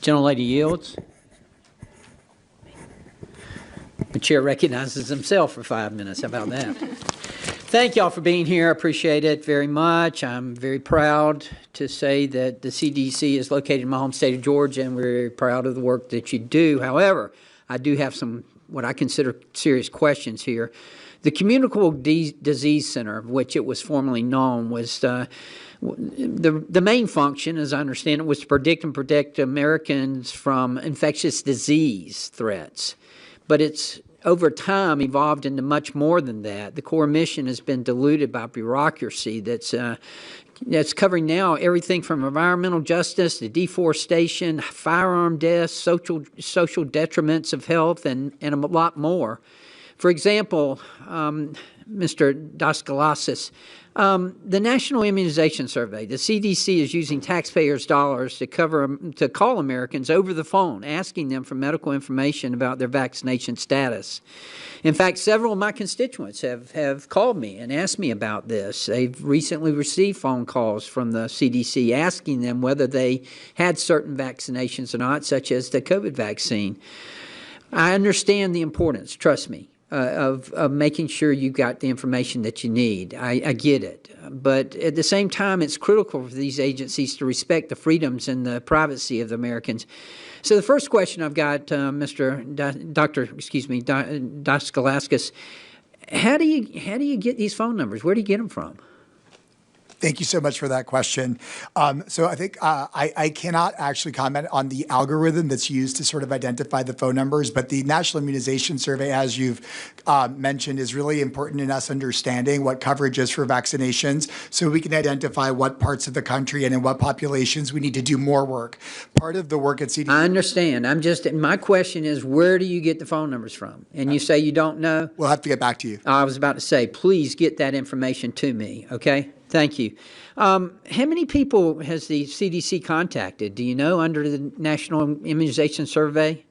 Gentlelady yields. The chair recognizes himself for 5 minutes. How about that? Thank y'all for being here. I appreciate it very much. I'm very proud to say that the CDC is located in my home state of Georgia, and we're very proud of the work that you do. However, I do have some what I consider serious questions here. The Communicable Disease Center, of which it was formerly known, was the main function, as I understand it, was to predict and protect Americans from infectious disease threats. But it's over time evolved into much more than that. The core mission has been diluted by bureaucracy that's covering now everything from environmental justice to deforestation, firearm deaths, social detriments of health, and a lot more. For example, Mr. Daskalasis, the National Immunization Survey, the CDC is using taxpayers' dollars to call Americans over the phone, asking them for medical information about their vaccination status. In fact, several of my constituents have called me and asked me about this. They've recently received phone calls from the CDC asking them whether they had certain vaccinations or not, such as the COVID vaccine. I understand the importance, trust me, of making sure you've got the information that you need. I get it. But at the same time, it's critical for these agencies to respect the freedoms and the privacy of the Americans. So the first question I've got, Dr. Daskalaskis, how do you get these phone numbers? Where do you get them from? Thank you so much for that question. So I think I cannot actually comment on the algorithm that's used to sort of identify the phone numbers, but the National Immunization Survey, as you've mentioned, is really important in us understanding what coverage is for vaccinations so we can identify what parts of the country and in what populations we need to do more work. Part of the work at CDC— I understand. My question is, where do you get the phone numbers from? And you say you don't know? We'll have to get back to you. I was about to say, please get that information to me, okay? Thank you. How many people has the CDC contacted? Do you know, under the National Immunization Survey?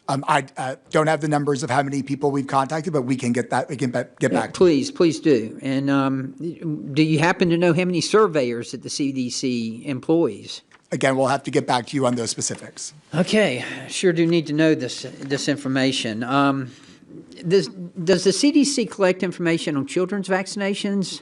I don't have the numbers of how many people we've contacted, but we can get that. We can get back to you. Please do. And do you happen to know how many surveyors that the CDC employs? Again, we'll have to get back to you on those specifics. Okay, sure do need to know this information. Does the CDC collect information on children's vaccinations?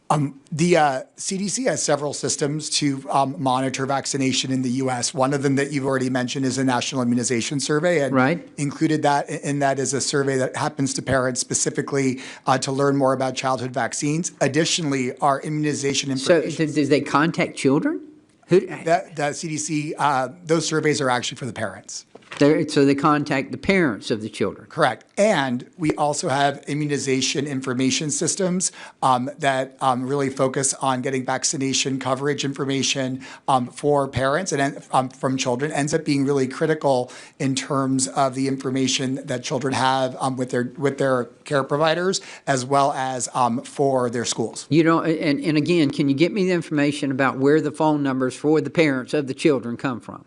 The CDC has several systems to monitor vaccination in the U.S. One of them that you've already mentioned is a National Immunization Survey, and included in that is a survey that happens to parents specifically to learn more about childhood vaccines. Additionally, our immunization information— So do they contact children? The CDC, those surveys are actually for the parents. So they contact the parents of the children. Correct. And we also have immunization information systems that really focus on getting vaccination coverage information for parents and from children. Ends up being really critical in terms of the information that children have with their care providers, as well as for their schools. You know, and again, can you get me the information about where the phone numbers for the parents of the children come from?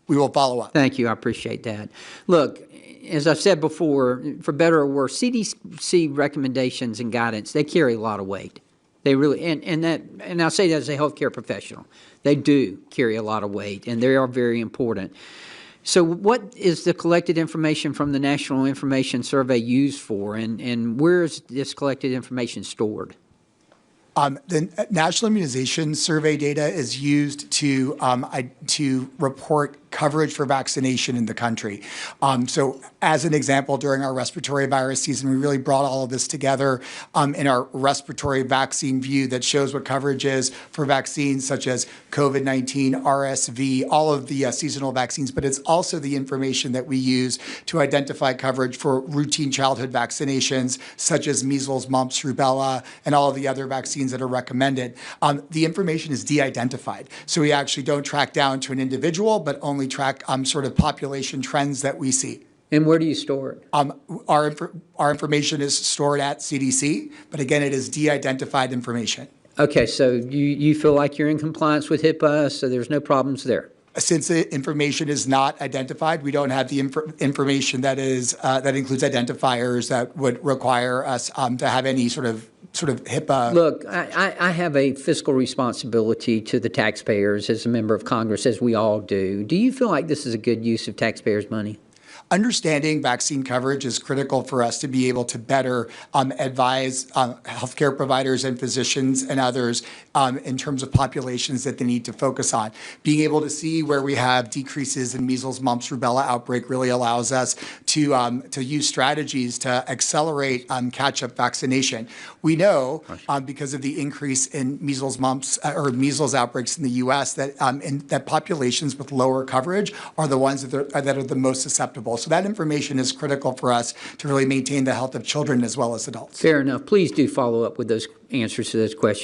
We will follow up. Thank you. I appreciate that. Look, as I've said before, for better or worse, CDC recommendations and guidance, they carry a lot of weight. They really, and I'll say that as a healthcare professional, they do carry a lot of weight, and they are very important. So what is the collected information from the National Information Survey used for, and where is this collected information stored? The National Immunization Survey data is used to report coverage for vaccination in the country. So as an example, during our respiratory virus season, we really brought all of this together in our respiratory vaccine view that shows what coverage is for vaccines such as COVID-19, RSV, all of the seasonal vaccines, but it's also the information that we use to identify coverage for routine childhood vaccinations such as measles, mumps, rubella, and all of the other vaccines that are recommended. The information is de-identified. So we actually don't track down to an individual, but only track sort of population trends that we see. And where do you store it? Our information is stored at CDC, but again, it is de-identified information. Okay, so you feel like you're in compliance with HIPAA, so there's no problems there? Since the information is not identified, we don't have the information that includes identifiers that would require us to have any sort of sort of HIPAA. Look, I have a fiscal responsibility to the taxpayers as a member of Congress, as we all do. Do you feel like this is a good use of taxpayers' money? Understanding vaccine coverage is critical for us to be able to better advise healthcare providers and physicians and others in terms of populations that they need to focus on. Being able to see where we have decreases in measles, mumps, rubella outbreak really allows us to use strategies to accelerate catch-up vaccination. We know because of the increase in measles, mumps, or measles outbreaks in the U.S. that populations with lower coverage are the ones that are the most susceptible. So that information is critical for us to really maintain the health of children as well as adults. Fair enough. Please do follow up with those answers to those questions.